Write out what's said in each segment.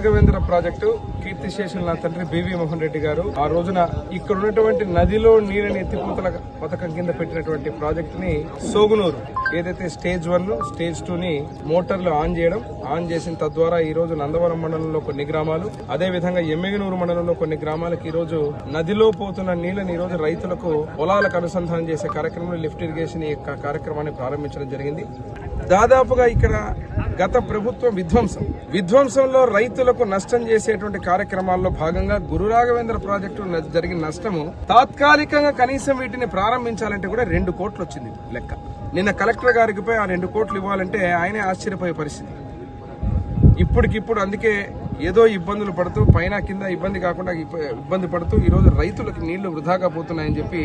Raghavendra project కీర్తిశేషులు నా తండ్రి బివి మోహన్ రెడ్డి గారు ఆ రోజున ఇక్కడ ఉన్నటువంటి నదిలో నీళ్ళని ఎత్తిపోతల పథకం కింద పెట్టినటువంటి ప్రాజెక్ట్ ని సోగునూరు ఏదైతే స్టేజ్ 1 స్టేజ్ 2 ని మోటార్లు ఆన్ చేసిన తద్వారా ఈ రోజు నందవరం మండలంలో కొన్ని గ్రామాలు అదే విధంగా ఎమ్మిగనూరు మండలంలో కొన్ని గ్రామాలకు ఈ రోజు నదిలో పోతున్న నీళ్ళని ఈ రోజు రైతులకు పొలాలకు అనుసంధానం చేసే కార్యక్రమంలో లిఫ్ట్ ఇరిగేషన్ ఈ కార్యక్రమాన్ని ప్రారంభించడం జరిగింది. దాదాపుగా ఇక్కడ గత ప్రభుత్వం విధ్వంసంలో రైతులకు నష్టం చేసేటువంటి కార్యక్రమాల్లో భాగంగా గురు రాఘవేంద్ర ప్రాజెక్టు జరిగిన నష్టము తాత్కాలికంగా కనీసం వీటిని ప్రారంభించాలంటే కూడా 2 కోట్లు వచ్చింది లెక్క. నిన్న కలెక్టర్ గారికి పోయి ఆ 2 కోట్లు ఇవ్వాలంటే ఆయనే ఆశ్చర్యపోయే పరిస్థితి. ఇప్పటికిప్పుడు అందుకే ఏదో ఇబ్బందులు పడుతూ పైన కింద ఇబ్బంది కాకుండా ఇబ్బంది పడుతూ ఈ రోజు రైతులకు నీళ్లు వృధాగా పోతున్నాయని చెప్పి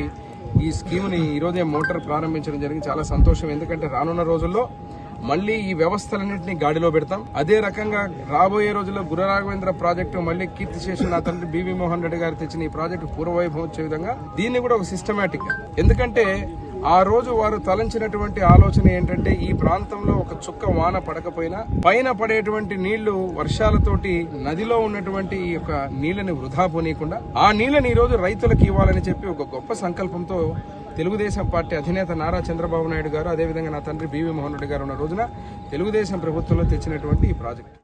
ఈ స్కీమ్ని ఈ రోజే మోటార్ ప్రారంభించడం జరిగింది. చాలా సంతోషం. ఎందుకంటే రానున్న రోజుల్లో మళ్లీ ఈ వ్యవస్థలన్నింటినీ గాడిలో పెడతాం. అదే రకంగా రాబోయే రోజుల్లో గురు రాఘవేంద్ర ప్రాజెక్టు మళ్లీ కీర్తిశేషులు నా తండ్రి బివి మోహన్ రెడ్డి గారు తెచ్చిన ఈ ప్రాజెక్టు పూర్వవైభవం వచ్చే విధంగా దీన్ని కూడా ఒక సిస్టమేటిక్ గా, ఎందుకంటే ఆ రోజు వారు తలంచినటువంటి ఆలోచన ఏంటంటే ఈ ప్రాంతంలో ఒక చుక్క వాన పడకపోయినా పైన పడేటువంటి నీళ్లు వర్షాలతోటి నదిలో ఉన్నటువంటి ఈ యొక్క నీళ్లని వృధా పోనీయకుండా ఆ నీళ్లని ఈ రోజు రైతులకు ఇవ్వాలని చెప్పి ఒక గొప్ప సంకల్పంతో తెలుగుదేశం పార్టీ అధినేత నారా చంద్రబాబు నాయుడు గారు అదేవిధంగా నా తండ్రి బివి మోహన్ రెడ్డి గారు ఉన్న రోజున తెలుగుదేశం ప్రభుత్వంలో తెచ్చినటువంటి ఈ ప్రాజెక్టు.